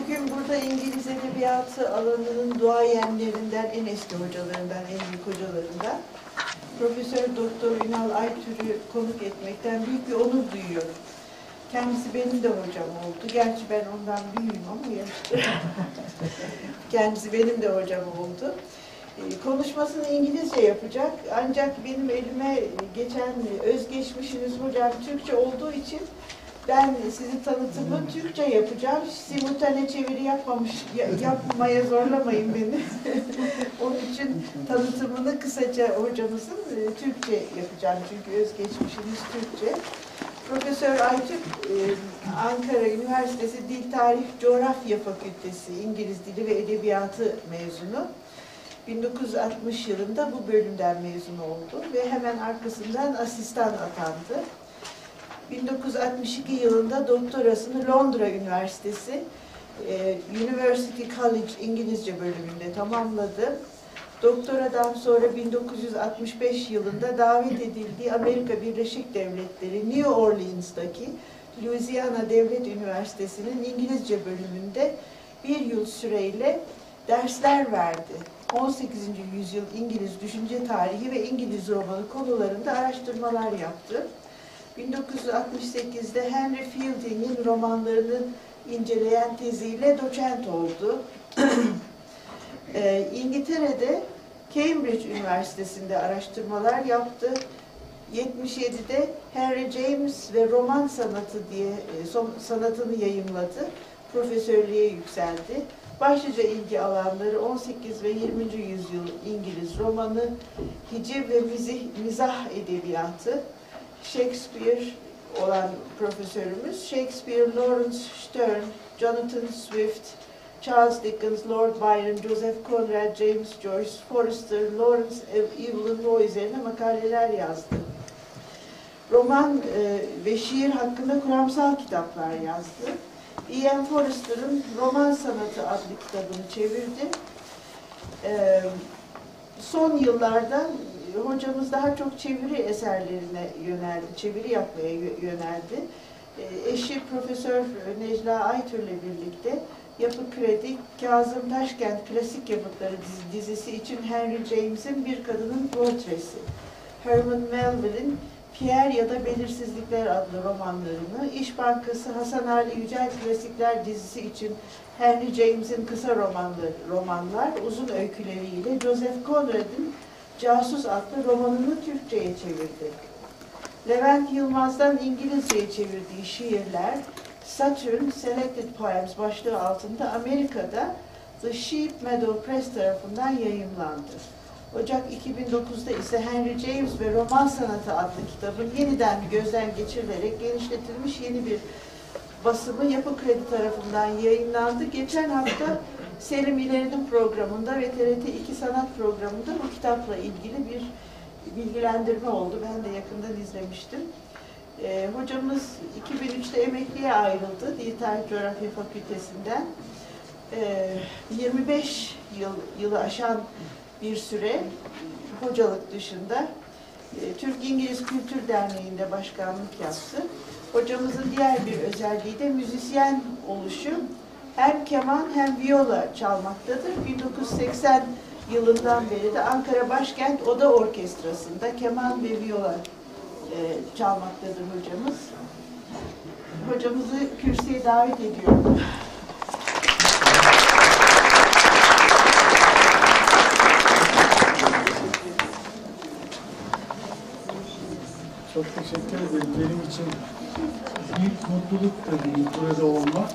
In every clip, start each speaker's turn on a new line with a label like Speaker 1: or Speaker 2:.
Speaker 1: Bugün burada İngiliz edebiyatı alanının duayenlerinden, en eski hocalarından, en büyük hocalarından Profesör Doktor Ünal Aytür'ü konuk etmekten büyük bir onur duyuyorum. Kendisi benim de hocam oldu. Gerçi ben ondan büyüğüm ama yaşlı. Kendisi benim de hocam oldu. Konuşmasını İngilizce yapacak. Ancak benim elime geçen özgeçmişiniz hocam Türkçe olduğu için ben sizi tanıtımı Türkçe yapacağım. Simultane çeviri yapmaya zorlamayın beni. Onun için tanıtımını kısaca hocamızın Türkçe yapacağım. Çünkü özgeçmişiniz Türkçe. Profesör Aytür, Ankara Üniversitesi Dil, Tarih, Coğrafya Fakültesi İngiliz Dili ve Edebiyatı mezunu. 1960 yılında bu bölümden mezun oldu ve hemen arkasından asistan atandı. 1962 yılında doktorasını Londra Üniversitesi University College İngilizce bölümünde tamamladı. Doktoradan sonra 1965 yılında davet edildiği Amerika Birleşik Devletleri New Orleans'daki Louisiana Devlet Üniversitesi'nin İngilizce bölümünde bir yıl süreyle dersler verdi. 18. yüzyıl İngiliz düşünce tarihi ve İngiliz romanı konularında araştırmalar yaptı. 1968'de Henry Fielding'in romanlarını inceleyen teziyle doçent oldu. İngiltere'de Cambridge Üniversitesi'nde araştırmalar yaptı. 77'de Henry James ve roman sanatı diye sanatını yayımladı. Profesörlüğe yükseldi. Başlıca ilgi alanları 18 ve 20. yüzyıl İngiliz romanı, hiciv ve mizah edebiyatı, Shakespeare olan profesörümüz, Shakespeare, Lawrence Sterne, Jonathan Swift, Charles Dickens, Lord Byron, Joseph Conrad, James Joyce, Forster, Lawrence Evelyn Waugh üzerine makaleler yazdı. Roman ve şiir hakkında kuramsal kitaplar yazdı. E.M. Forster'ın Roman Sanatı adlı kitabını çevirdi. Son yıllarda hocamız daha çok çeviri eserlerine yöneldi, çeviri yapmaya yöneldi. Eşi Profesör Necla Aytür'le birlikte Yapı Kredi, Kazım Taşkent Klasik Yapıtları dizisi için Henry James'in Bir Kadının Portresi, Herman Melville'in Pierre ya da Belirsizlikler adlı romanlarını, İş Bankası Hasan Ali Yücel Klasikler dizisi için Henry James'in kısa romanlar, uzun öyküleriyle Joseph Conrad'ın Casus adlı romanını Türkçe'ye çevirdi. Levent Yılmaz'dan İngilizce'ye çevirdiği şiirler, Saturn Selected Poems başlığı altında Amerika'da The Sheep Meadow Press tarafından yayımlandı. Ocak 2009'da ise Henry James ve Roman Sanatı adlı kitabın yeniden gözden geçirilerek genişletilmiş yeni bir basımı Yapı Kredi tarafından yayınlandı. Geçen hafta Selim İleri'nin programında ve TRT 2 Sanat programında bu kitapla ilgili bir bilgilendirme oldu. Ben de yakından izlemiştim. Hocamız 2003'te emekliye ayrıldı Dil Tarih Coğrafya Fakültesinden. 25 yılı aşan bir süre hocalık dışında Türk-İngiliz Kültür Derneği'nde başkanlık yaptı. Hocamızın diğer bir özelliği de müzisyen oluşu. Hem keman hem viyola çalmaktadır. 1980 yılından beri de Ankara Başkent Oda Orkestrası'nda keman ve viyola çalmaktadır hocamız. Hocamızı kürsüye davet ediyorum.
Speaker 2: Çok teşekkür ederim. Benim için büyük mutluluk tabii burada olmak.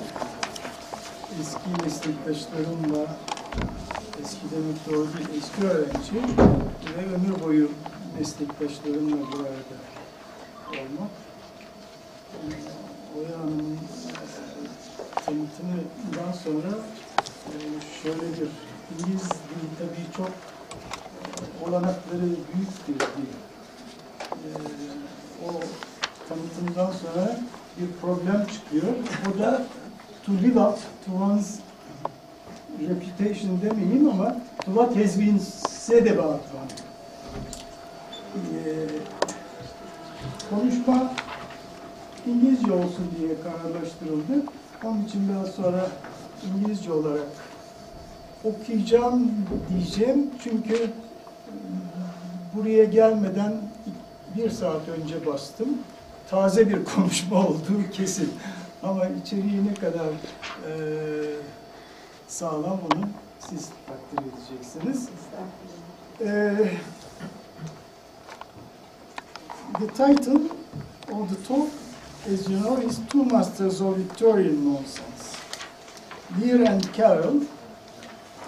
Speaker 2: Eski meslektaşlarımla, eski demek doğru değil, eski öğrenci ve ömür boyu meslektaşlarımla bir arada olmak. Oya Hanım'ın tanıtımından sonra şöyledir. İngiliz dili tabii çok olanakları büyük bir dil. O tanıtımdan sonra bir problem çıkıyor. O da to live up to one's reputation demeyeyim ama to what has been said about one. Konuşma İngilizce olsun diye kararlaştırıldı. Onun için biraz sonra İngilizce olarak okuyacağım diyeceğim. Çünkü buraya gelmeden 1 saat önce bastım. Taze bir konuşma olduğu kesin. Ama içeriği ne kadar sağlam onu siz takdir edeceksiniz. The title of the talk, as you know, is Two Masters of Victorian Nonsense. Lear and Carroll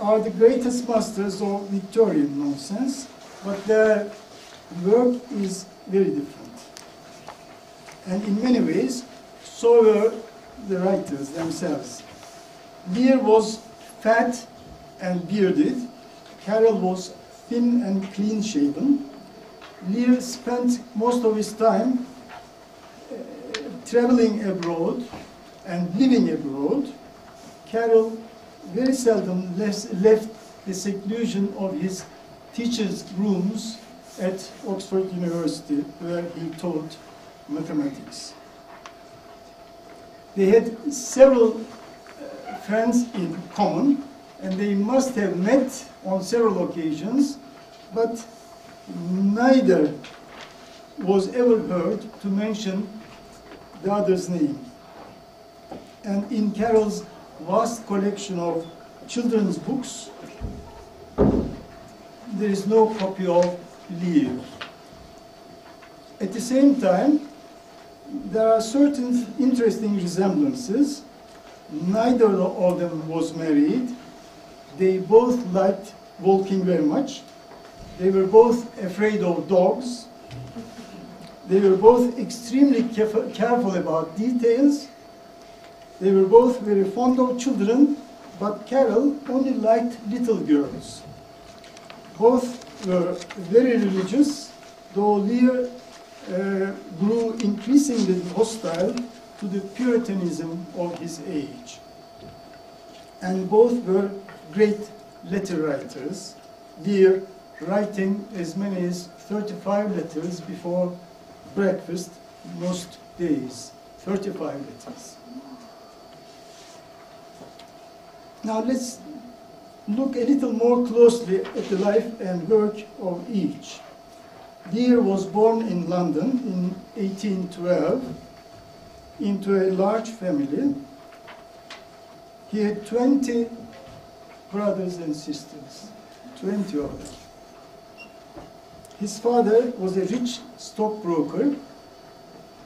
Speaker 2: are the greatest masters of Victorian nonsense, but their work is very different. And in many ways, so were the writers themselves. Lear was fat and bearded. Carroll was thin and clean-shaven. Lear spent most of his time traveling abroad and living abroad. Carroll very seldom left the seclusion of his teacher's rooms at Oxford University, where he taught mathematics. They had several friends in common, and they must have met on several occasions, but neither was ever heard to mention the other's name. And in Carroll's vast collection of children's books, there is no copy of Lear. At the same time, there are certain interesting resemblances. Neither of them was married. They both liked walking very much. They were both afraid of dogs. They were both extremely careful about details. They were both very fond of children, but Carroll only liked little girls. Both were very religious, though Lear grew increasingly hostile to the Puritanism of his age. And both were great letter writers, Lear writing as many as 35 letters before breakfast most days, 35 letters. Now let's look a little more closely at the life and work of each. Lear was born in London in 1812 into a large family. He had 20 brothers and sisters, 20 of them. His father was a rich stockbroker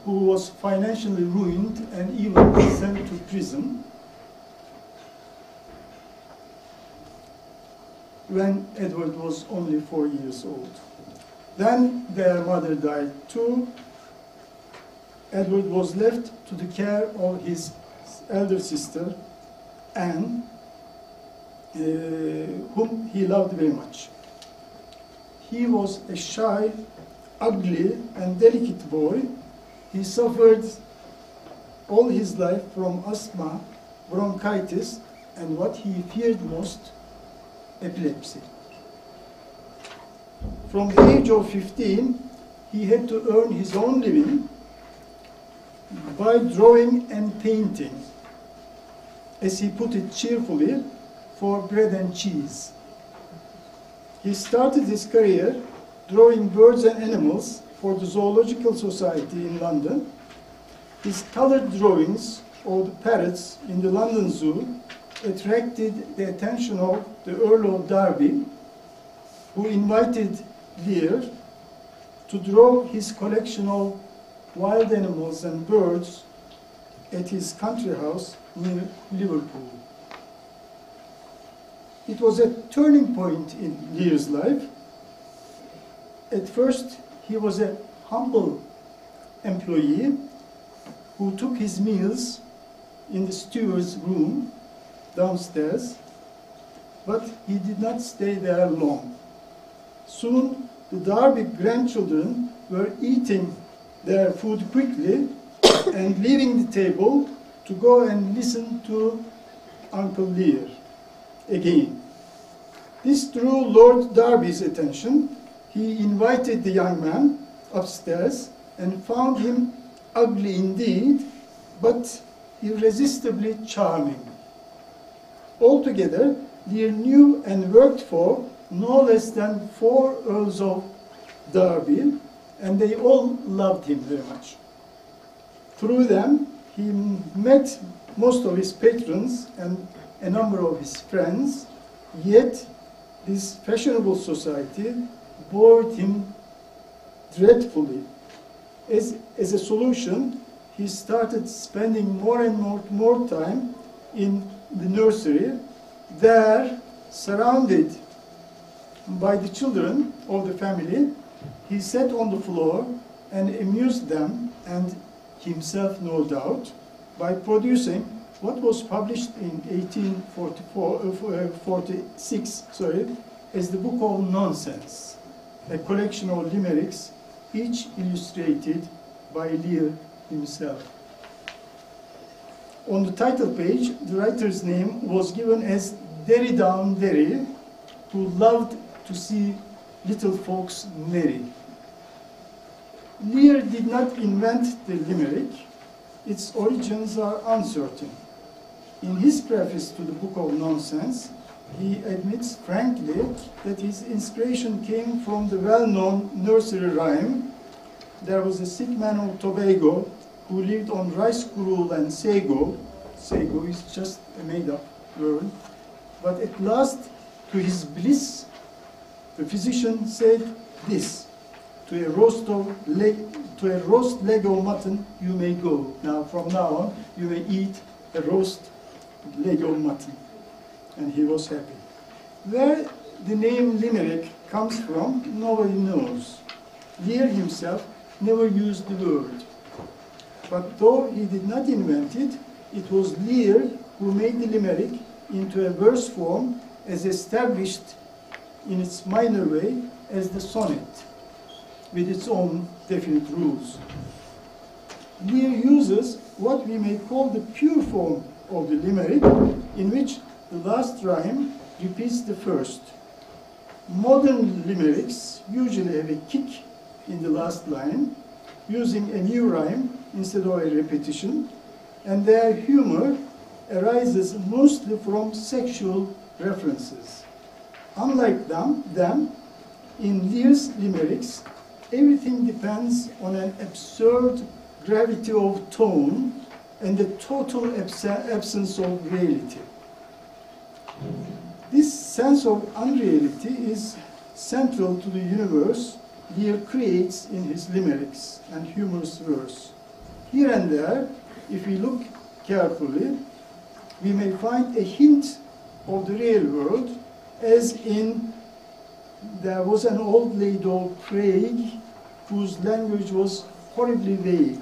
Speaker 2: who was financially ruined and even sent to prison when Edward was only 4 years old. Then their mother died too. Edward was left to the care of his elder sister, Anne, whom he loved very much. He was a shy, ugly, and delicate boy. He suffered all his life from asthma, bronchitis, and what he feared most, epilepsy. From the age of 15, he had to earn his own living by drawing and painting, as he put it cheerfully, for bread and cheese. He started his career drawing birds and animals for the Zoological Society in London. His colored drawings of the parrots in the London Zoo attracted the attention of the Earl of Derby, who invited Lear to draw his collection of wild animals and birds at his country house near Liverpool. It was a turning point in Lear's life. At first, he was a humble employee who took his meals in the steward's room downstairs, but he did not stay there long. Soon, the Derby grandchildren were eating their food quickly and leaving the table to go and listen to Uncle Lear again. This drew Lord Derby's attention. He invited the young man upstairs and found him ugly indeed, but irresistibly charming. Altogether, Lear knew and worked for no less than 4 Earls of Derby, and they all loved him very much. Through them, he met most of his patrons and a number of his friends, yet this fashionable society bored him dreadfully. As a solution, he started spending more and more time in the nursery. There, surrounded by the children of the family, he sat on the floor and amused them, and himself no doubt, by producing what was published in 1846 as the Book of Nonsense, a collection of limericks, each illustrated by Lear himself. On the title page, the writer's name was given as Derry Down Derry, who loved to see little folks merry. Lear did not invent the limerick. Its origins are uncertain. In his preface to the Book of Nonsense, he admits frankly that his inspiration came from the well-known nursery rhyme. There was a sick man of Tobago who lived on rice gruel and sago. Sago is just a made-up word. But at last, to his bliss, the physician said this: to a roast leg of mutton you may go. Now, from now on, you may eat a roast leg of mutton. And he was happy. Where the name limerick comes from, nobody knows. Lear himself never used the word. But though he did not invent it, it was Lear who made the limerick into a verse form as established in its minor way as the sonnet, with its own definite rules. Lear uses what we may call the pure form of the limerick, in which the last rhyme repeats the first. Modern limericks usually have a kick in the last line, using a new rhyme instead of a repetition, and their humor arises mostly from sexual references. Unlike them, in Lear's limericks, everything depends on an absurd gravity of tone and the total absence of reality. This sense of unreality is central to the universe Lear creates in his limericks and humorous verse. Here and there, if we look carefully, we may find a hint of the real world, as in there was an old lady of Prague whose language was horribly vague.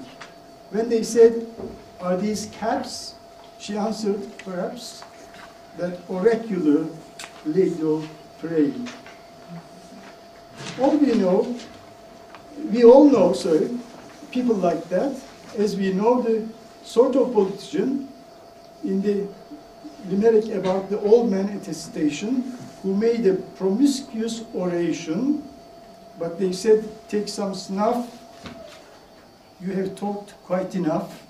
Speaker 2: When they said, "Are these caps?" she answered, "Perhaps that oracular lady of Prague." We all know, people like that, as we know the sort of politician in the limerick about the old man at a station who made a promiscuous oration, but they said, "Take some snuff, you have talked quite enough,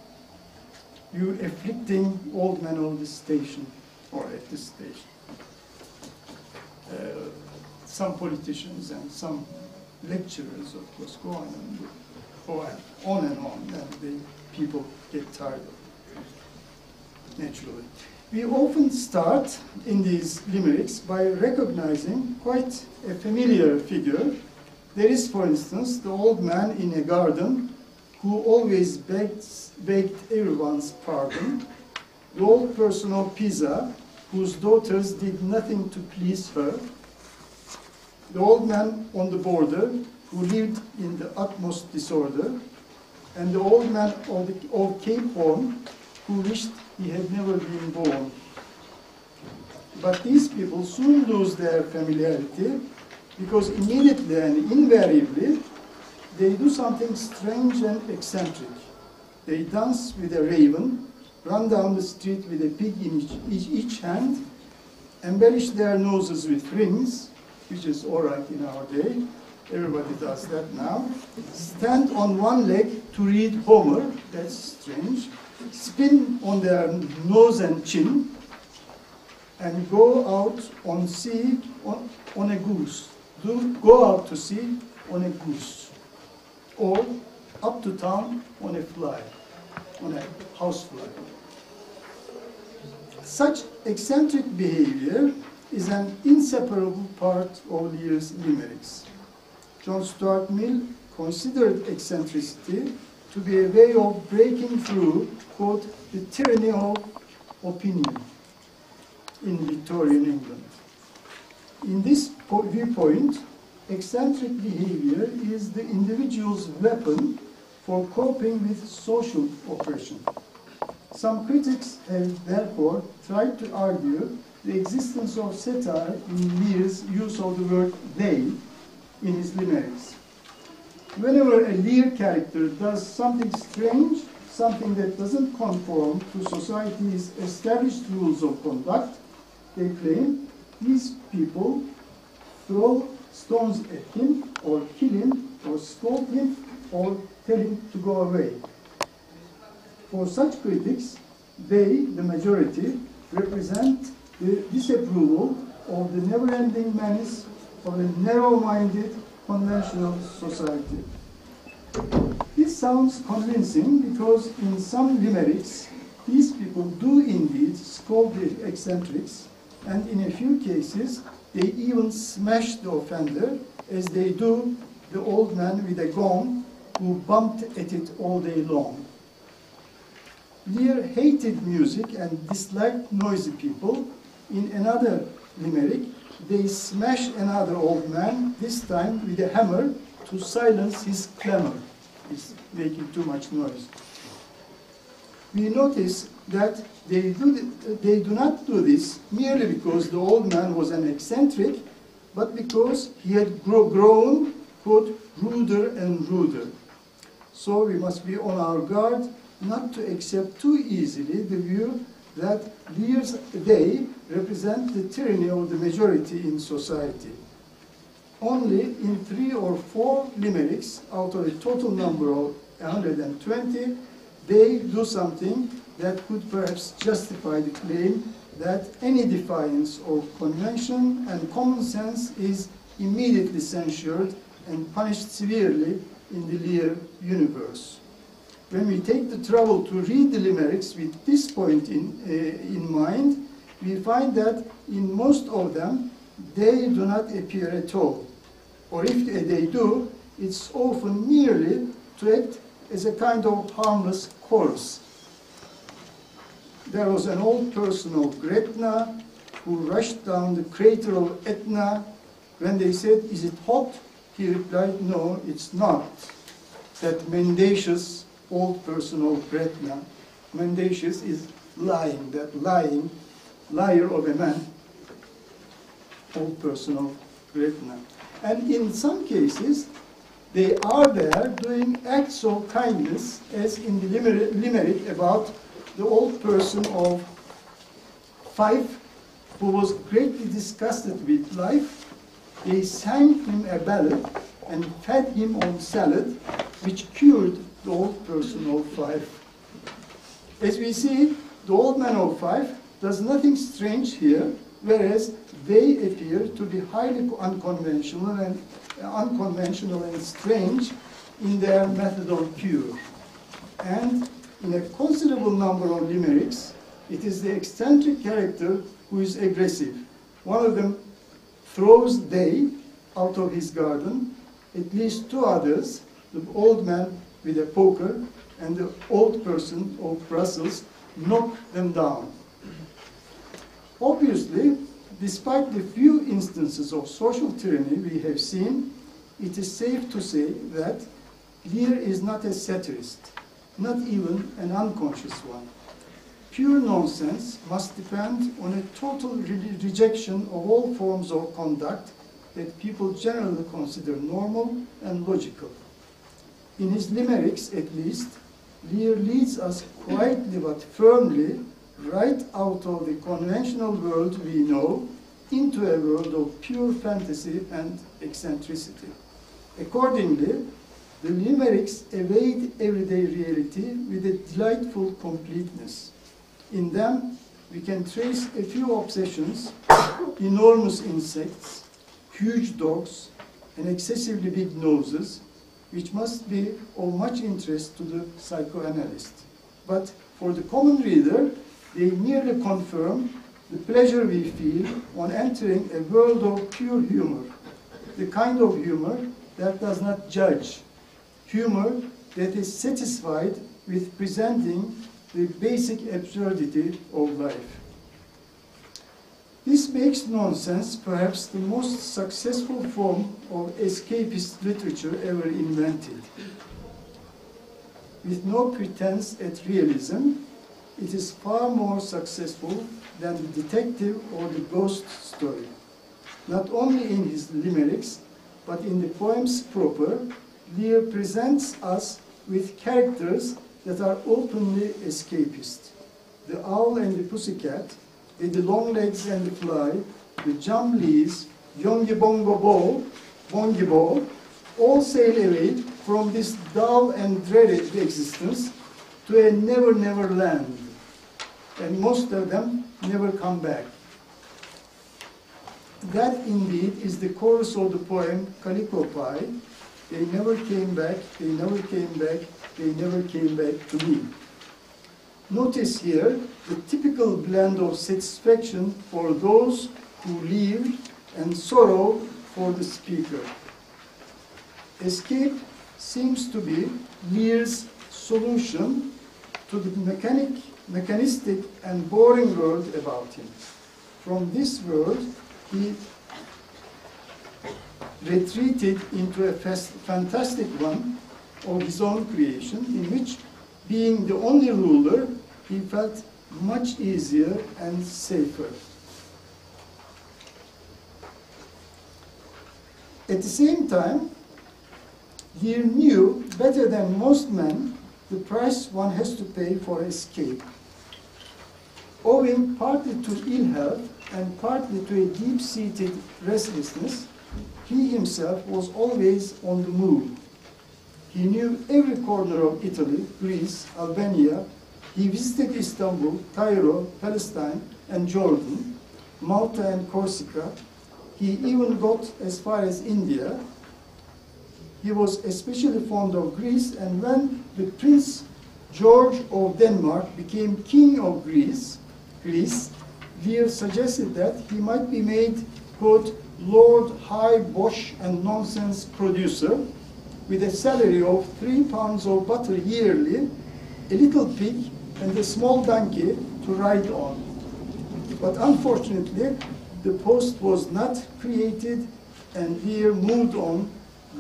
Speaker 2: you afflicting old man of the station," or at the station. Some politicians and some lecturers, of course, go on and on, and people get tired of it, naturally. We often start in these limericks by recognizing quite a familiar figure. There is, for instance, the old man in a garden who always begged everyone's pardon, the old person of Pisa whose daughters did nothing to please her, the old man on the border who lived in the utmost disorder, and the old man of Cape Horn who wished he had never been born. But these people soon lose their familiarity, because immediately and invariably they do something strange and eccentric. They dance with a raven, run down the street with a pig in each hand, embellish their noses with rings, which is all right in our day, everybody does that now, stand on one leg to read Homer, that's strange, spin on their nose and chin, and go out on sea on a goose. Go out to sea on a goose. Or up to town on a fly, on a housefly. Such eccentric behavior is an inseparable part of Lear's limericks. John Stuart Mill considered eccentricity to be a way of breaking through, quote, the tyranny of opinion in Victorian England. In this viewpoint, eccentric behavior is the individual's weapon for coping with social oppression. Some critics have therefore tried to argue the existence of satire in Lear's use of the word they in his limericks. Whenever a Lear character does something strange, something that doesn't conform to society's established rules of conduct, they claim these people throw stones at him, or kill him, or scold him, or tell him to go away. For such critics, they, the majority, represent the disapproval of the never-ending menace of a narrow-minded, conventional society. This sounds convincing because in some limericks, these people do indeed scold the eccentrics, and in a few cases, they even smash the offender, as they do the old man with a gong who bumped at it all day long. Lear hated music and disliked noisy people. In another limerick, they smash another old man, this time with a hammer, to silence his clamor. He's making too much noise. We notice that they do not do this merely because the old man was an eccentric, but because he had grown, quote, ruder and ruder. So we must be on our guard not to accept too easily the view that Lear's they represent the tyranny of the majority in society. Only in 3 or 4 limericks out of a total number of 120, they do something that could perhaps justify the claim that any defiance of convention and common sense is immediately censured and punished severely in the Lear universe. When we take the trouble to read the limericks with this point in mind, we find that in most of them, they do not appear at all. Or if they do, it's often merely to act as a kind of harmless chorus. There was an old person of Gretna who rushed down the crater of Etna. When they said, "Is it hot?" he replied, "No, it's not." That mendacious old person of Gretna, mendacious is lying, that lying, liar of a man, old person of Gretna. And in some cases, they are there doing acts of kindness, as in the limerick about the old person of Fife, who was greatly disgusted with life. They sang him a ballad and fed him on salad, which cured the old person of Fife. As we see, the old man of Fife does nothing strange here, whereas they appear to be highly unconventional and strange in their method of cure. And in a considerable number of limericks, it is the eccentric character who is aggressive. One of them throws they out of his garden, at least 2 others, the old man with a poker and the old person of Brussels, knock them down. Obviously, despite the few instances of social tyranny we have seen, it is safe to say that Lear is not a satirist, not even an unconscious one. Pure nonsense must depend on a total rejection of all forms of conduct that people generally consider normal and logical. In his limericks, at least, Lear leads us quietly but firmly right out of the conventional world we know into a world of pure fantasy and eccentricity. Accordingly, the limericks evade everyday reality with a delightful completeness. In them, we can trace a few obsessions: enormous insects, huge dogs, and excessively big noses, which must be of much interest to the psychoanalyst. But for the common reader, they merely confirm the pleasure we feel on entering a world of pure humor, the kind of humor that does not judge, humor that is satisfied with presenting the basic absurdity of life. This makes nonsense perhaps the most successful form of escapist literature ever invented. With no pretense at realism, it is far more successful than the detective or the ghost story. Not only in his limericks, but in the poems proper, Lear presents us with characters that are openly escapist. The owl and the pussycat, the long legs and the fly, the jumblies, yongi bongo ball, bongi ball, all sail away from this dull and dreaded existence to a never land, and most of them never come back. That indeed is the chorus of the poem Calico Pie. They never came back, they never came back, they never came back to me. Notice here the typical blend of satisfaction for those who lived and sorrow for the speaker. Escape seems to be Lear's solution to the mechanistic and boring world about him. From this world, he retreated into a fantastic one of his own creation, in which, being the only ruler, he felt much easier and safer. At the same time, he knew better than most men the price one has to pay for escape. Owing partly to ill health and partly to a deep-seated restlessness, he himself was always on the move. He knew every corner of Italy, Greece, Albania. He visited Istanbul, Cairo, Palestine, and Jordan, Malta and Corsica. He even got as far as India. He was especially fond of Greece, and when the Prince George of Denmark became king of Greece, Lear suggested that he might be made, quote, Lord High Bosh and Nonsense Producer, with a salary of 3 pounds of butter yearly, a little pig, and a small donkey to ride on. But unfortunately, the post was not created, and Lear moved on,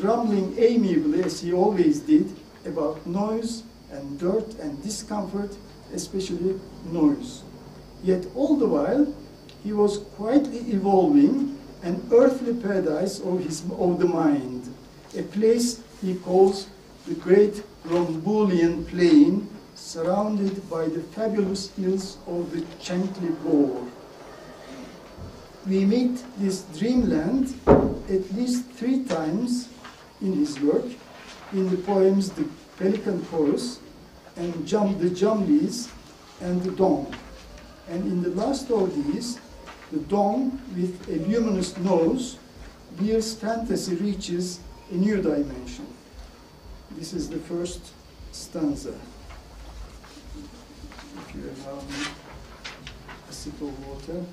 Speaker 2: grumbling amiably, as he always did, about noise and dirt and discomfort, especially noise. Yet all the while, he was quietly evolving an earthly paradise of the mind, a place he calls the Great Gromboolian Plain, surrounded by the fabulous hills of the Chankly Bore. We meet this dreamland at least 3 times in his work, in the poems The Pelican Chorus, and The Jumblies, and The Dong. And in the last of these, The Dong with a luminous nose, Lear's fantasy reaches a new dimension. This is the first stanza. If you allow me a sip of water.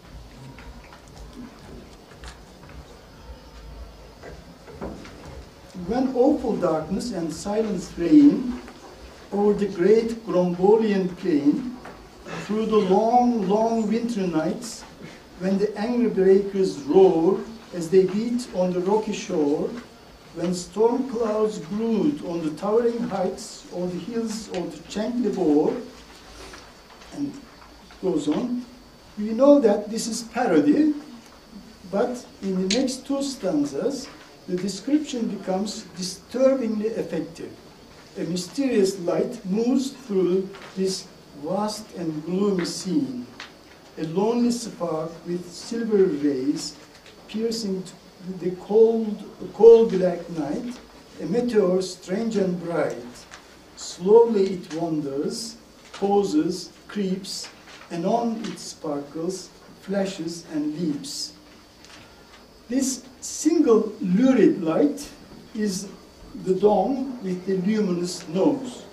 Speaker 2: When awful darkness and silence reign over the great Gromboolian plain, through the long winter nights, when the angry breakers roar as they beat on the rocky shore, when storm clouds brood on the towering heights or the hills of the Chankly Bore, and goes on, we know that this is parody, but in the next 2 stanzas, the description becomes disturbingly effective. A mysterious light moves through this vast and gloomy scene. A lonely spark with silver rays piercing the cold black night, a meteor strange and bright. Slowly it wanders, pauses, creeps, anon it sparkles, flashes, and leaps. This single lurid light is the dawn with the luminous nose.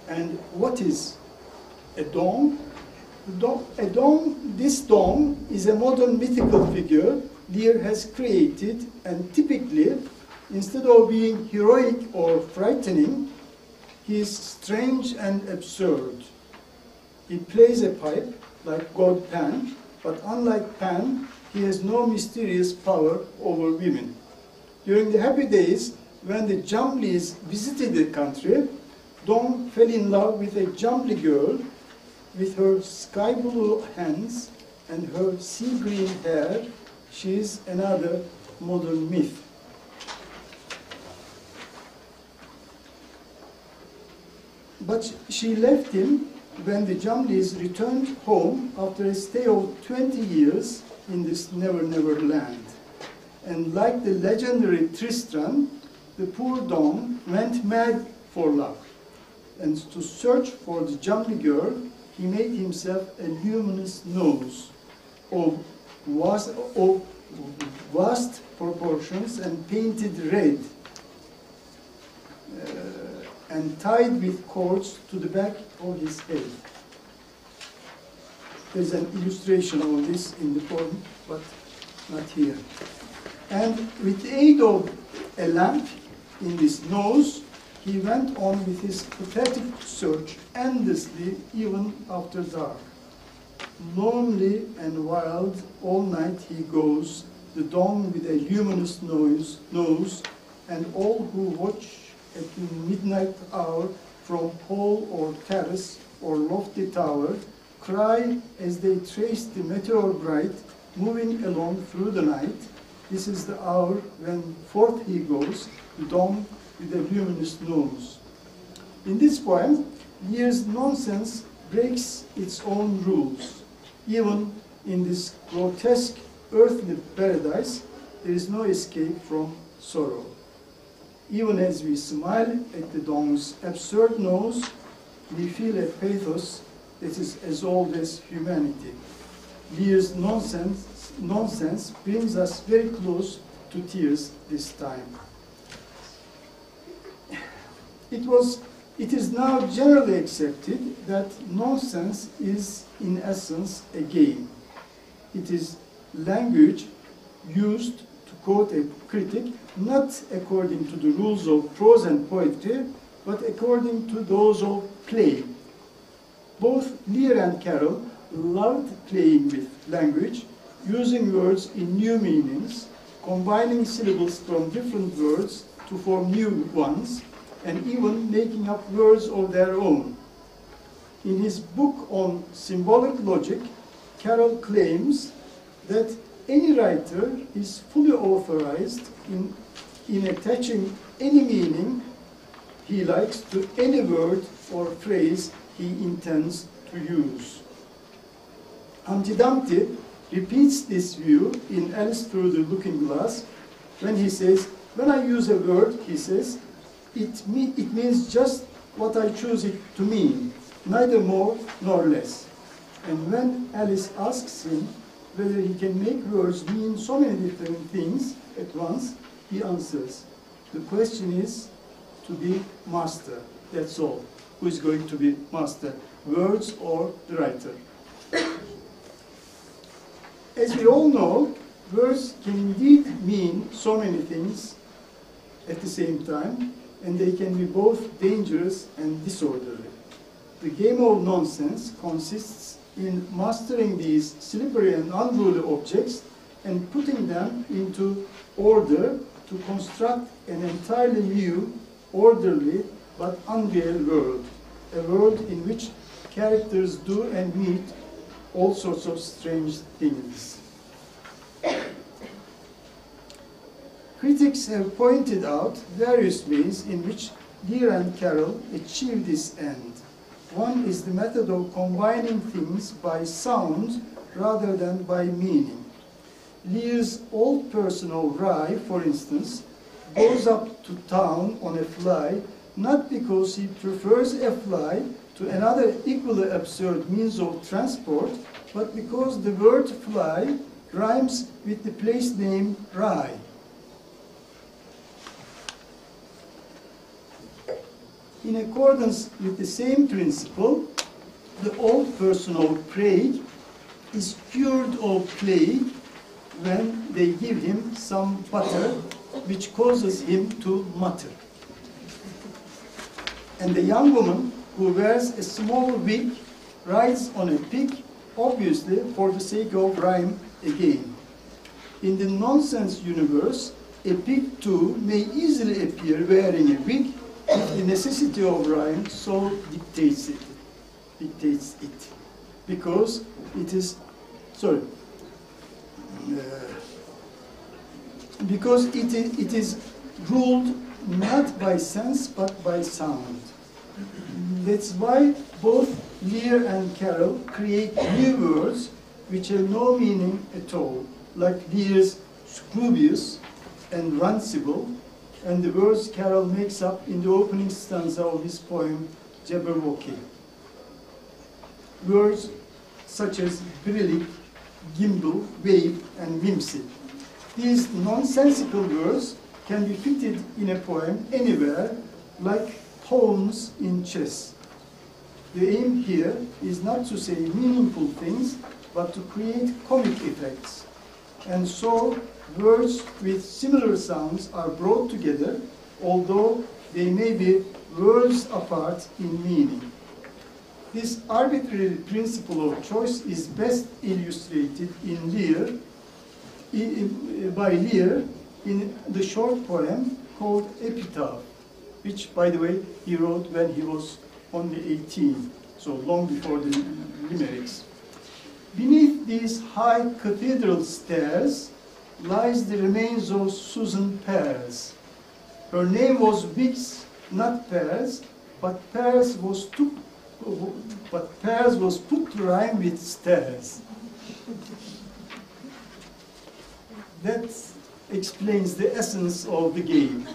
Speaker 2: And what is a dawn? This dawn is a modern mythical figure Lear has created, and typically, instead of being heroic or frightening, he is strange and absurd. He plays a pipe like God Pan, but unlike Pan, he has no mysterious power over women. During the happy days when the Jumblies visited the country, Dawn fell in love with a Jumbly girl with her sky blue hands and her sea green hair. She is another modern myth. But she left him when the Jumblies returned home after a stay of 20 years in this never-never land. And like the legendary Tristram, the poor Dawn went mad for love. And to search for the Jumbly girl, he made himself a luminous nose of vast proportions and painted red, and tied with cords to the back of his head. There's an illustration of this in the poem, but not here. And with the aid of a lamp in his nose, he went on with his pathetic search endlessly, even after dark. Lonely and wild, all night he goes, the dawn with a luminous nose, and all who watch at the midnight hour from pole or terrace or lofty tower cry as they trace the meteor bright moving along through the night. This is the hour when forth he goes, the dawn with a luminous nose. In this poem, Lear's nonsense breaks its own rules. Even in this grotesque earthly paradise, there is no escape from sorrow. Even as we smile at the dawn's absurd nose, we feel a pathos that is as old as humanity. Lear's nonsense brings us very close to tears this time. It is now generally accepted that nonsense is, in essence, a game. It is language used to quote a critic, not according to the rules of prose and poetry, but according to those of play. Both Lear and Carroll loved playing with language, using words in new meanings, combining syllables from different words to form new ones, and even making up words of their own. In his book on symbolic logic, Carroll claims that any writer is fully authorized in attaching any meaning he likes to any word or phrase he intends to use. Humpty Dumpty repeats this view in Alice Through the Looking Glass when he says, when I use a word, he says, it means just what I choose it to mean, neither more nor less. And when Alice asks him whether he can make words mean so many different things at once, he answers, the question is to be master, that's all. Who is going to be master, words or the writer? As we all know, words can indeed mean so many things at the same time, and they can be both dangerous and disorderly. The game of nonsense consists in mastering these slippery and unruly objects and putting them into order to construct an entirely new, orderly, but unreal world. A world in which characters do and meet all sorts of strange things. Critics have pointed out various ways in which Lear and Carroll achieve this end. One is the method of combining things by sound rather than by meaning. Lear's old person of Rye, for instance, goes up to town on a fly, not because he prefers a fly, to another equally absurd means of transport, but because the word fly rhymes with the place name Rye. In accordance with the same principle, the old person of Prague is cured of plague when they give him some butter, which causes him to mutter. And the young woman who wears a small wig rides on a pig, obviously for the sake of rhyme again. In the nonsense universe, a pig too may easily appear wearing a wig if the necessity of rhyme so dictates it. Because it is, because it is ruled not by sense but by sound. That's why both Lear and Carroll create new words which have no meaning at all, like Lear's scrubious and runcible, and the words Carroll makes up in the opening stanza of his poem Jabberwocky. Words such as brillig, gimble, wave, and whimsy. These nonsensical words can be fitted in a poem anywhere, like pawns in chess. The aim here is not to say meaningful things, but to create comic effects. And so, words with similar sounds are brought together, although they may be worlds apart in meaning. This arbitrary principle of choice is best illustrated in Lear, by Lear in the short poem called Epitaph, which, by the way, he wrote when he was only 18, so long before the limericks. Beneath these high cathedral stairs lies the remains of Susan Pears. Her name was Wiggs, not Pears, but Pears was put to rhyme with stairs. That explains the essence of the game.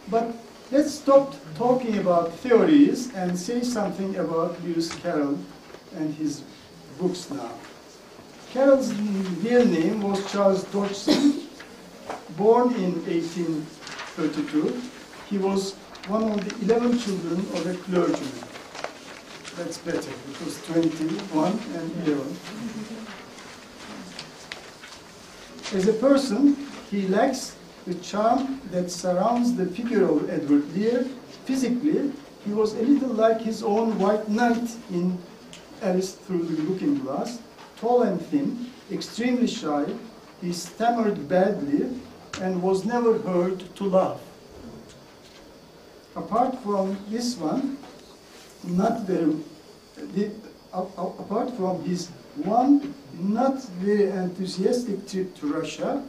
Speaker 2: But let's stop talking about theories and say something about Lewis Carroll and his books now. Carroll's real name was Charles Dodgson. Born in 1832, he was one of the 11 children of a clergyman. That's better, it was 21 and 11. As a person, he lacks the charm that surrounds the figure of Edward Lear. Physically, he was a little like his own White Knight in Alice Through the Looking Glass, tall and thin, extremely shy. He stammered badly and was never heard to laugh. Apart from this one, apart from his one not very enthusiastic trip to Russia,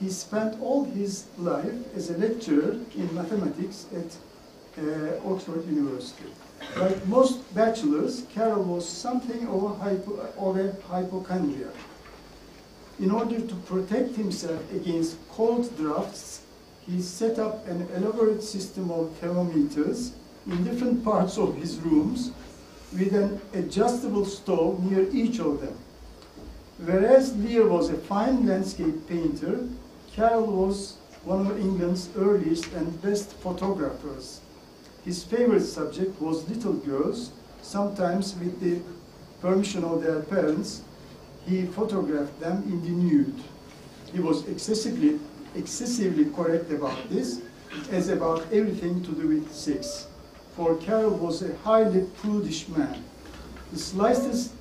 Speaker 2: he spent all his life as a lecturer in mathematics at Oxford University. Like most bachelors, Carroll was something of a hypochondriac. In order to protect himself against cold drafts, he set up an elaborate system of thermometers in different parts of his rooms with an adjustable stove near each of them. Whereas Lear was a fine landscape painter, Carroll was one of England's earliest and best photographers. His favorite subject was little girls. Sometimes with the permission of their parents, he photographed them in the nude. He was excessively correct about this, as about everything to do with sex. For Carroll was a highly prudish man. The slightest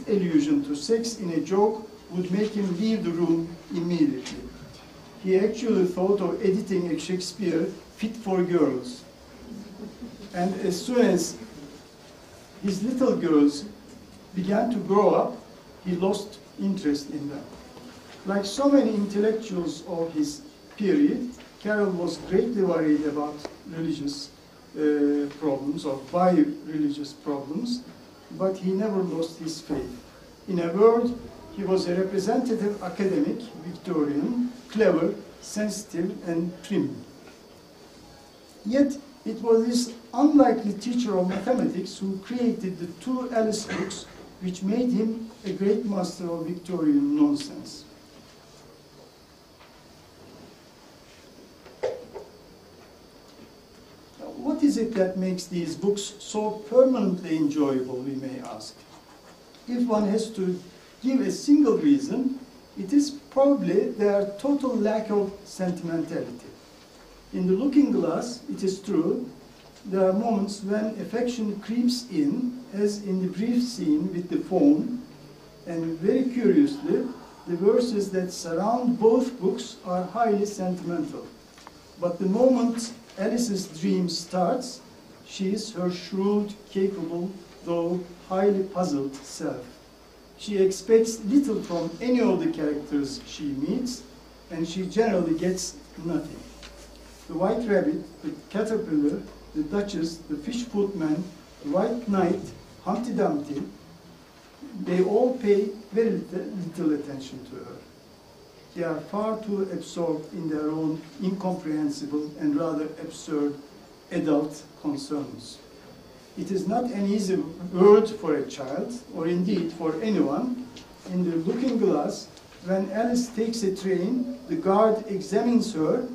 Speaker 2: allusion to sex in a joke would make him leave the room immediately. He actually thought of editing a Shakespeare fit for girls. And as soon as his little girls began to grow up, he lost interest in them. Like so many intellectuals of his period, Carroll was greatly worried about religious problems or bi-religious problems, but he never lost his faith. In a word, he was a representative academic, Victorian, clever, sensitive, and prim. Yet It was this unlikely teacher of mathematics who created the two Alice books, which made him a great master of Victorian nonsense. What is it that makes these books so permanently enjoyable, we may ask? If one has to give a single reason, it is probably their total lack of sentimentality. In The Looking Glass, it is true, there are moments when affection creeps in, as in the brief scene with the phone, and very curiously, the verses that surround both books are highly sentimental. But the moment Alice's dream starts, she is her shrewd, capable, though highly puzzled self. She expects little from any of the characters she meets, and she generally gets nothing. The White Rabbit, the Caterpillar, the Duchess, the Fish Footman, the White Knight, Humpty Dumpty, they all pay very little attention to her. They are far too absorbed in their own incomprehensible and rather absurd adult concerns. It is not an easy word for a child, or indeed for anyone. In The Looking Glass, when Alice takes a train, the guard examines her,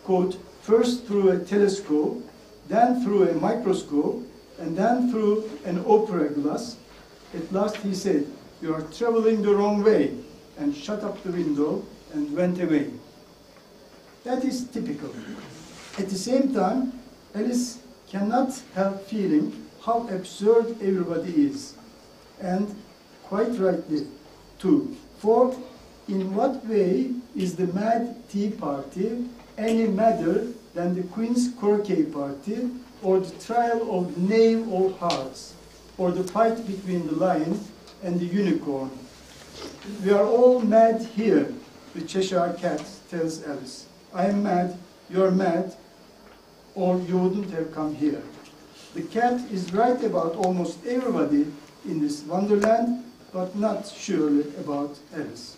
Speaker 2: quote, first through a telescope, then through a microscope, and then through an opera glass. At last he said, "You are traveling the wrong way," and shut up the window and went away. That is typical. At the same time, Alice cannot help feeling how absurd everybody is, and quite rightly too. For in what way is the Mad Tea Party any madder than the Queen's Croquet Party, or the trial of the Knave of Hearts, or the fight between the lion and the unicorn? We are all mad here, the Cheshire Cat tells Alice. I am mad, you're mad, or you wouldn't have come here. The cat is right about almost everybody in this wonderland, but not surely about Alice.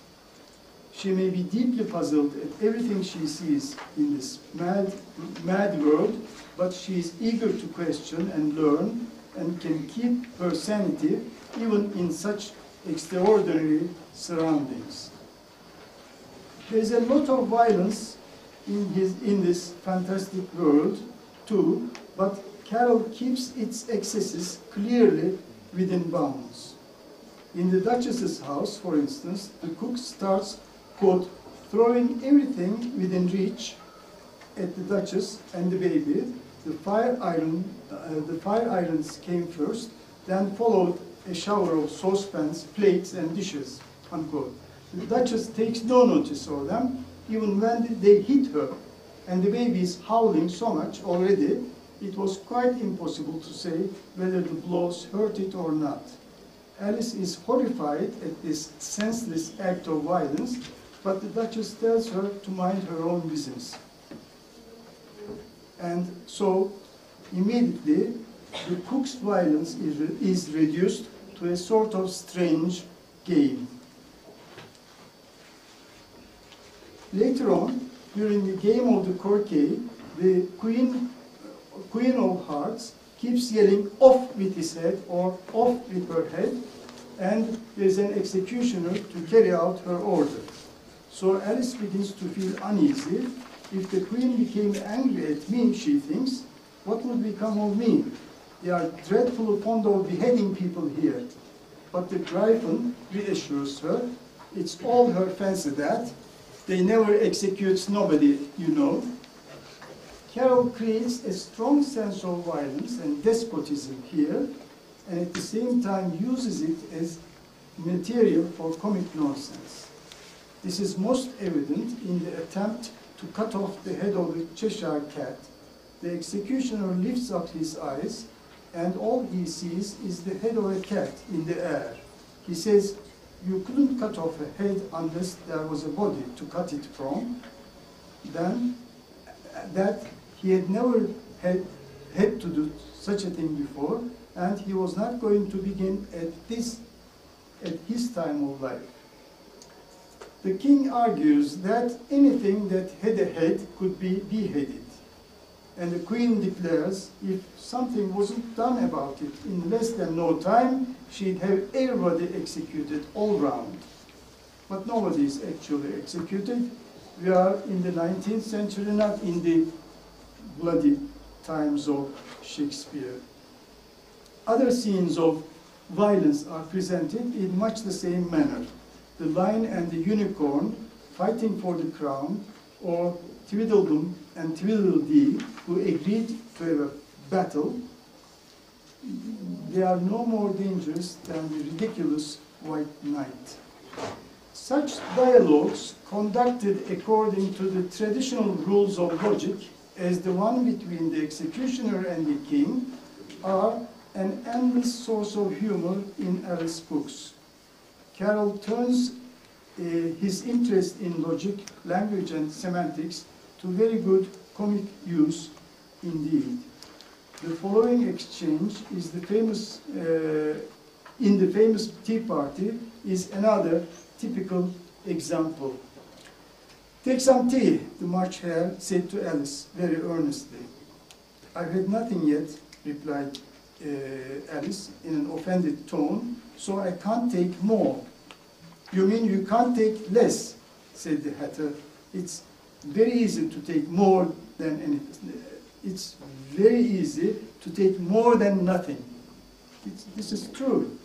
Speaker 2: She may be deeply puzzled at everything she sees in this mad world, but she is eager to question and learn, and can keep her sanity even in such extraordinary surroundings. There is a lot of violence in this fantastic world too, but Carroll keeps its excesses clearly within bounds. In the Duchess's house, for instance, the cook starts, quote, throwing everything within reach at the Duchess and the baby. The fire irons came first, then followed a shower of saucepans, plates, and dishes, unquote. The Duchess takes no notice of them, even when they hit her, and the baby is howling so much already, it was quite impossible to say whether the blows hurt it or not. Alice is horrified at this senseless act of violence, but the Duchess tells her to mind her own business. And so, immediately, the cook's violence is reduced to a sort of strange game. Later on, during the game of the croquet, the Queen of Hearts keeps yelling, "Off with his head," or "off with her head," and there's an executioner to carry out her order. So Alice begins to feel uneasy. If the Queen became angry at me, she thinks, what would become of me? They are dreadfully fond of beheading people here. But the Gryphon reassures her, it's all her fancy that. They never execute nobody, you know. Carroll creates a strong sense of violence and despotism here, and at the same time uses it as material for comic nonsense. This is most evident in the attempt to cut off the head of the Cheshire Cat. The executioner lifts up his eyes, and all he sees is the head of a cat in the air. He says, you couldn't cut off a head unless there was a body to cut it from. Then, that he had never had to do such a thing before, and he was not going to begin at his time of life. The king argues that anything that had a head could be beheaded. and the queen declares if something wasn't done about it in less than no time, she'd have everybody executed all round. But nobody is actually executed. We are in the 19th century, not in the bloody times of Shakespeare. Other scenes of violence are presented in much the same manner. The Lion and the Unicorn fighting for the crown, or Tweedledum and Tweedledee, who agreed to have a battle. They are no more dangerous than the ridiculous White Knight. Such dialogues, conducted according to the traditional rules of logic, as the one between the executioner and the king, are an endless source of humor in Alice's books. Carroll turns his interest in logic, language, and semantics to very good comic use indeed. The following exchange is the famous, in the famous Tea Party is another typical example. "Take some tea," the March Hare said to Alice very earnestly. "I've had nothing yet," replied Alice in an offended tone, "so I can't take more." "You mean you can't take less?" said the Hatter. "It's very easy to take more than anything. It's very easy to take more than nothing." This is true.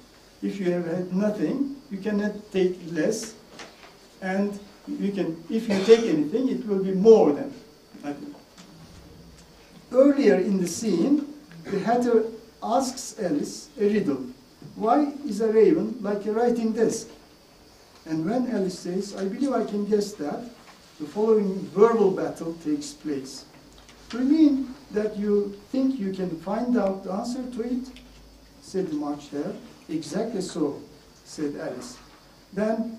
Speaker 2: If you have had nothing, you cannot take less, and you can, if you take anything, it will be more than nothing. Earlier in the scene, the Hatter asks Alice a riddle. "Why is a raven like a writing desk?" And when Alice says, "I believe I can guess that," the following verbal battle takes place. "Do you mean that you think you can find out the answer to it?" said the March Hare. "Exactly so," said Alice. "Then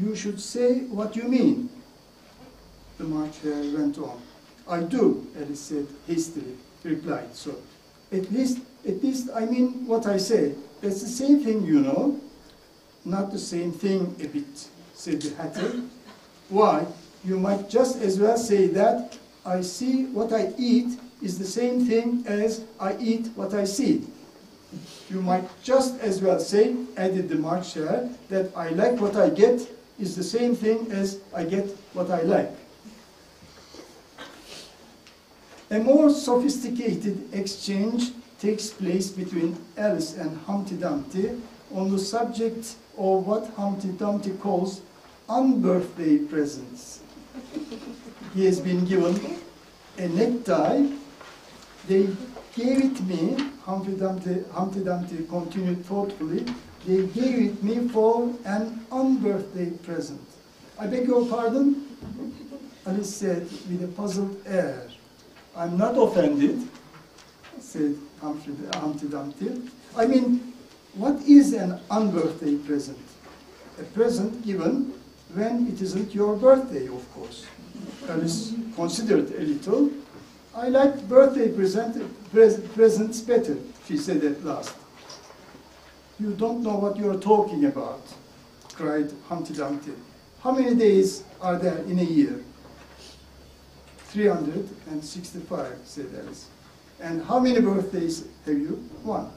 Speaker 2: you should say what you mean," the March Hare went on. "I do," Alice said hastily, replied. "So, at least I mean what I say. That's the same thing, you know." "Not the same thing a bit," said the Hatter. "Why, you might just as well say that I see what I eat is the same thing as I eat what I see." "You might just as well say," added the March Hare, "that I like what I get is the same thing as I get what I like." A more sophisticated exchange takes place between Alice and Humpty Dumpty on the subject of what Humpty Dumpty calls unbirthday presents. He has been given a necktie. "They gave it me," Humpty Dumpty continued thoughtfully, "they gave it me for an unbirthday present." "I beg your pardon?" Alice said with a puzzled air. "I'm not offended," said Humpty Dumpty. "I mean, what is an unbirthday present?" "A present given when it isn't your birthday, of course." Alice considered a little. "I like birthday presents better," she said at last. "You don't know what you're talking about," cried Humpty Dumpty. "How many days are there in a year?" 365, said Alice. "And how many birthdays have you?" "One."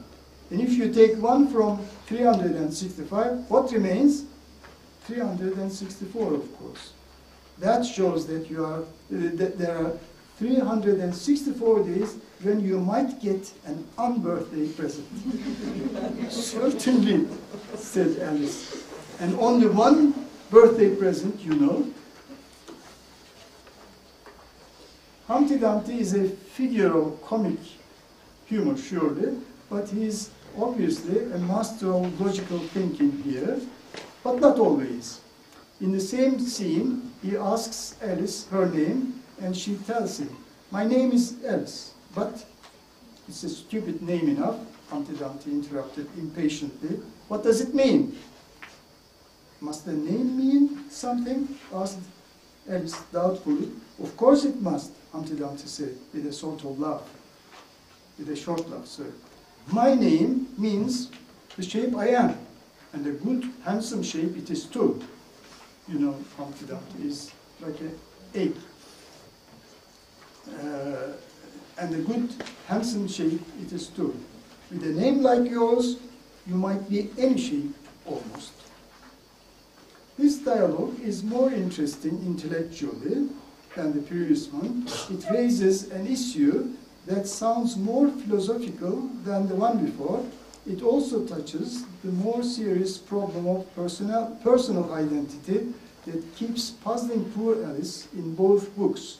Speaker 2: "And if you take one from 365, what remains?" 364, of course. That shows that there are 364 days when you might get an unbirthday present. "Certainly," said Alice. "And only one birthday present, you know." Humpty Dumpty is a figure of comic humor, surely, but he is obviously a master of logical thinking here, but not always. In the same scene, he asks Alice her name, and she tells him, "My name is Alice, but..." "It's a stupid name enough," Humpty Dumpty interrupted impatiently. "What does it mean?" "Must the name mean something?" asked Alice doubtfully. "Of course it must," Humpty Dumpty said with a sort of laugh, with a short laugh, sir. "My name means the shape I am, and a good, handsome shape it is too." You know, Humpty Dumpty is like an egg. And a good, handsome shape it is too. With a name like yours, you might be any shape almost. This dialogue is more interesting intellectually than the previous one. It raises an issue that sounds more philosophical than the one before. It also touches the more serious problem of personal identity that keeps puzzling poor Alice in both books.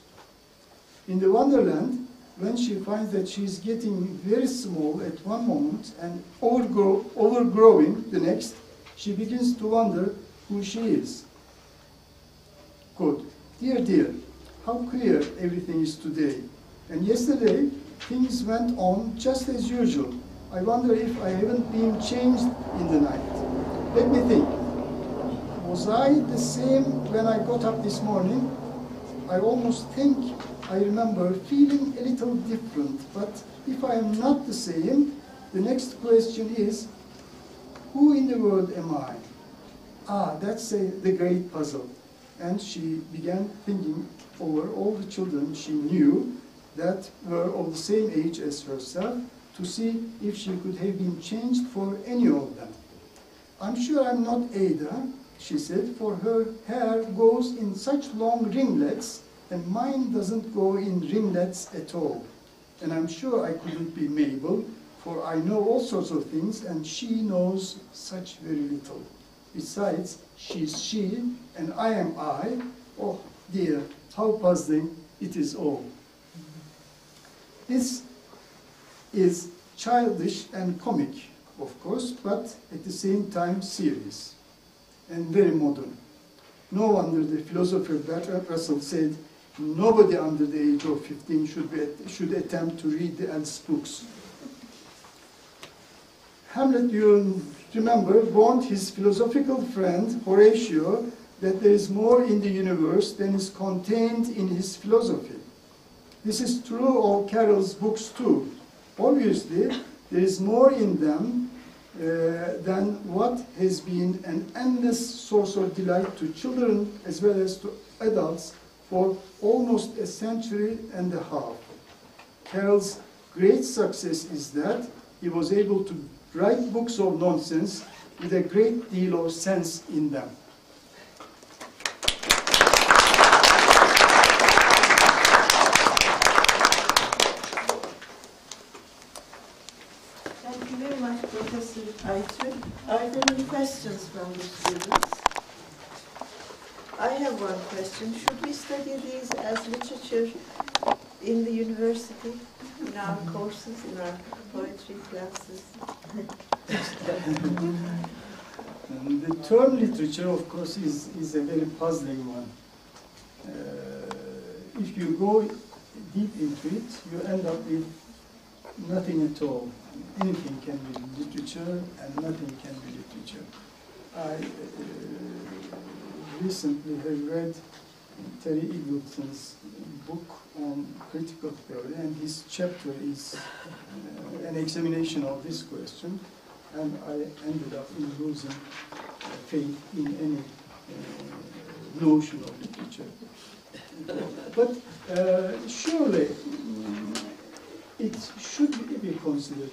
Speaker 2: In the Wonderland, when she finds that she is getting very small at one moment and overgrowing the next, she begins to wonder who she is. Good. Dear, dear, how clear everything is today. And yesterday, things went on just as usual. I wonder if I haven't been changed in the night. Let me think. Was I the same when I got up this morning? I almost think I remember feeling a little different, but if I am not the same, the next question is, who in the world am I? Ah, that's the great puzzle. And she began thinking over all the children she knew that were of the same age as herself, to see if she could have been changed for any of them. I'm sure I'm not Ada, she said, for her hair goes in such long ringlets, and mine doesn't go in ringlets at all. And I'm sure I couldn't be Mabel, for I know all sorts of things, and she knows such very little. Besides, she's she, and I am I. Oh dear, how puzzling it is all. This is childish and comic, of course, but at the same time serious and very modern. No wonder the philosopher Bertrand Russell said, nobody under the age of 15 should attempt to read the Alice books. Hamlet, you remember, warned his philosophical friend Horatio that there is more in the universe than is contained in his philosophy. This is true of Carroll's books too. Obviously, there is more in them than what has been an endless source of delight to children as well as to adults for almost a century and a half. Carroll's great success is that he was able to write books of nonsense with a great deal of sense in them.
Speaker 1: Thank you very much, Professor Aytür. Are there any questions from the students? I have one question. Should we study these as literature in the university, in our courses, in our poetry classes?
Speaker 2: And the term literature, of course, is a very puzzling one. If you go deep into it, you end up with nothing at all. Anything can be literature, and nothing can be literature. I recently have read Terry Eagleton's book on critical theory, and his chapter is an examination of this question, and I ended up in losing faith in any notion of literature. But surely it should be considered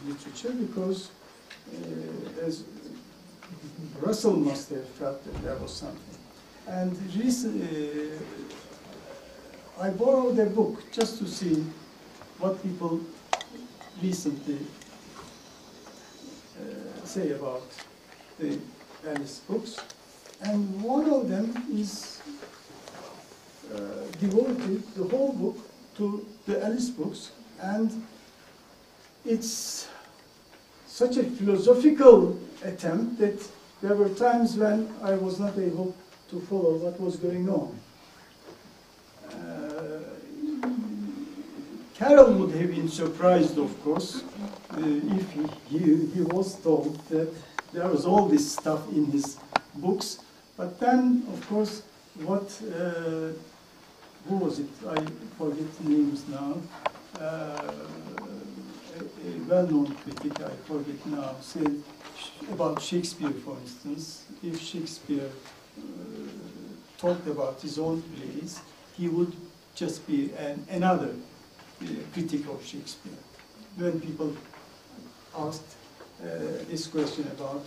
Speaker 2: literature, because as Russell must have felt that there was something. And recently, I borrowed a book just to see what people recently say about the Alice books. And one of them is devoted, the whole book, to the Alice books. And it's such a philosophical attempt that there were times when I was not able to follow what was going on. Carroll would have been surprised, of course, if he was told that there was all this stuff in his books. But then, of course, what, who was it? I forget names now. A well-known critic, I forget now, said about Shakespeare, for instance, if Shakespeare talked about his own plays, he would just be another critic of Shakespeare. When people asked this question about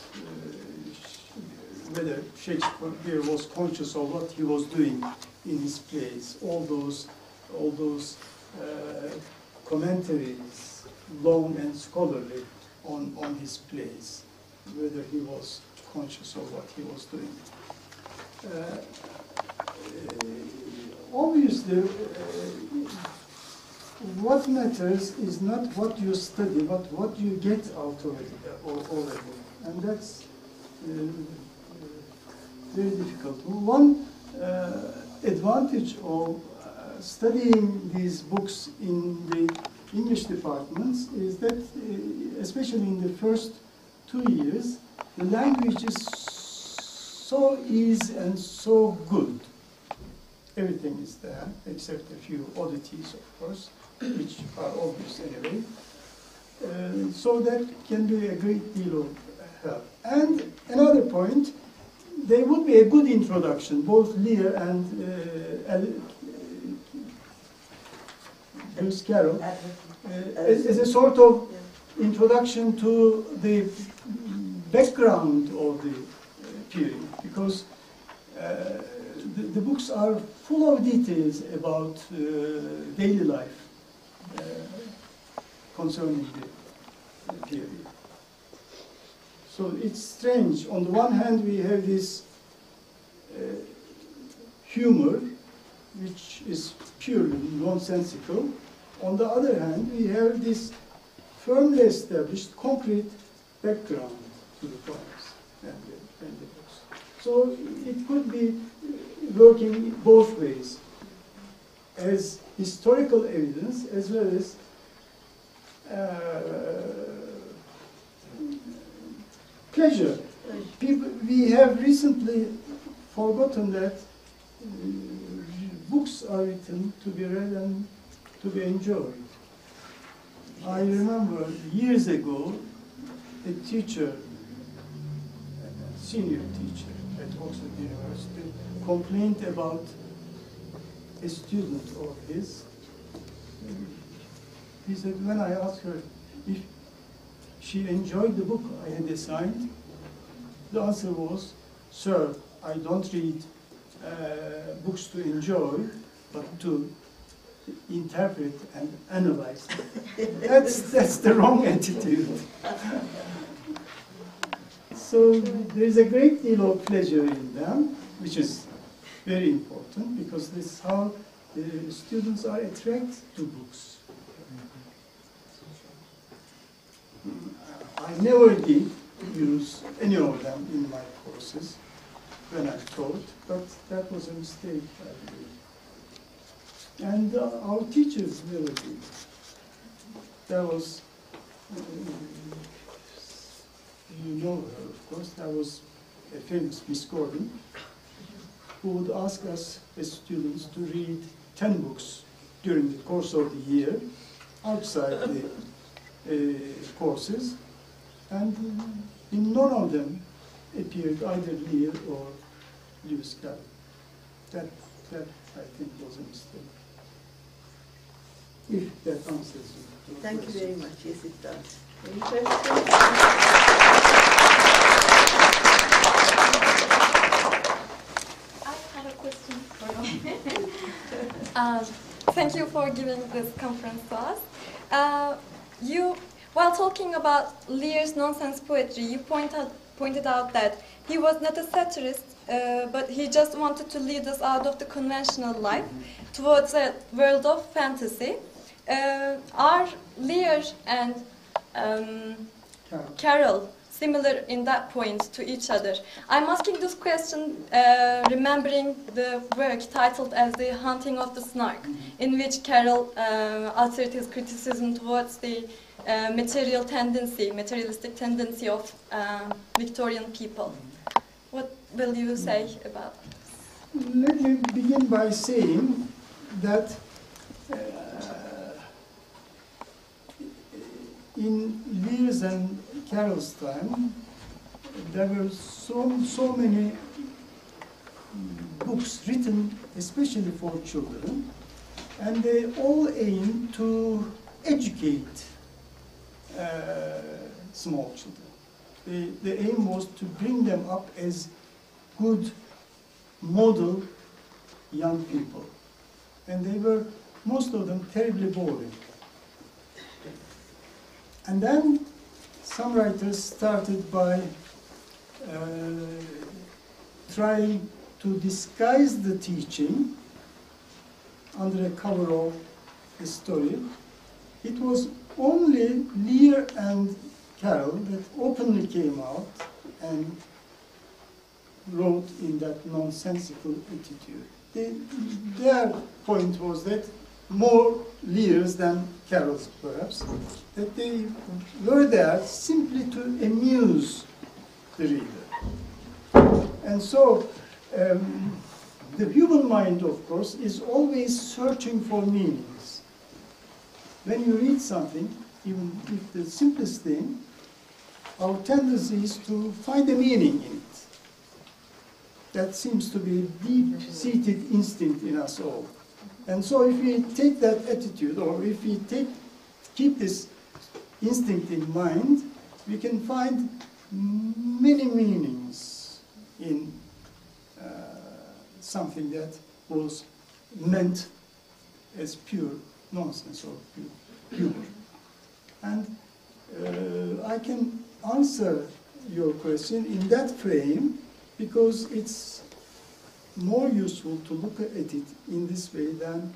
Speaker 2: whether Shakespeare was conscious of what he was doing in his plays, all those commentaries, long and scholarly, on his plays, whether he was conscious of what he was doing. Obviously, what matters is not what you study, but what you get out of it already. And that's very difficult. One advantage of studying these books in the English departments is that, especially in the first 2 years, the language is so easy and so good. Everything is there, except a few oddities, of course, which are obvious anyway. So that can be a great deal of help. And another point, they would be a good introduction, both Lear and Carroll, as a sort of introduction to the background of the period, because the books are full of details about daily life concerning the period. So it's strange. On the one hand, we have this humor, which is purely nonsensical. On the other hand, we have this firmly established, concrete background to the poems and the books. So it could be working both ways, as historical evidence as well as pleasure. We have recently forgotten that books are written to be read and to be enjoyed. I remember years ago, a teacher, a senior teacher at Oxford University, complained about a student of his. He said, when I asked her if she enjoyed the book I had assigned, the answer was, "Sir, I don't read books to enjoy, but to interpret and analyze them." That's the wrong attitude. So there's a great deal of pleasure in them, which is very important, because this is how the students are attracted to books. I never did use any of them in my courses when I taught, but that was a mistake, I believe. And our teachers never did. There was, you know her, of course, there was a famous Miss Gordon, who would ask us as students to read 10 books during the course of the year, outside the courses, and in none of them appeared either Lear or Lewis Carroll. That I think was a mistake. If that answers you.
Speaker 1: Thank you very much. Yes, it does. Any questions?
Speaker 3: I have a question for you. Thank you for giving this conference to us. While talking about Lear's nonsense poetry, you pointed out that he was not a satirist, but he just wanted to lead us out of the conventional life towards a world of fantasy. Are Lear and Carroll similar in that point to each other? I'm asking this question remembering the work titled as The Hunting of the Snark, in which Carroll uttered his criticism towards the materialistic tendency of Victorian people. What will you say about this?
Speaker 2: Let me begin by saying that in Lear's and Carroll's time, there were so many books written especially for children, and they all aim to educate small children. The aim was to bring them up as good model young people. And they were, most of them, terribly boring. And then some writers started by trying to disguise the teaching under a cover of a story. It was only Lear and Carroll that openly came out and wrote in that nonsensical attitude. Their point was that more Lear's than Carroll's, perhaps, that they were there simply to amuse the reader. And so, the human mind, of course, is always searching for meanings. When you read something, even if the simplest thing, our tendency is to find a meaning in it. That seems to be a deep-seated instinct in us all. And so if we take that attitude, or if we keep this instinct in mind, we can find many meanings in something that was meant as pure nonsense or pure humor. And I can answer your question in that frame because it's more useful to look at it in this way than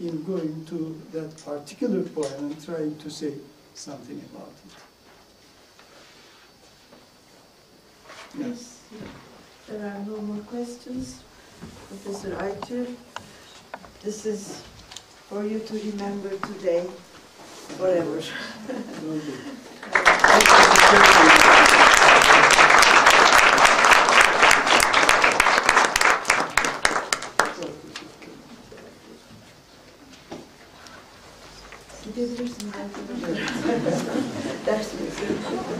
Speaker 2: in going to that particular poem and trying to say something about it.
Speaker 1: Yes. There are no more questions. Professor Aytür, this is for you to remember today, forever. Gidebilirsin. Ders mi?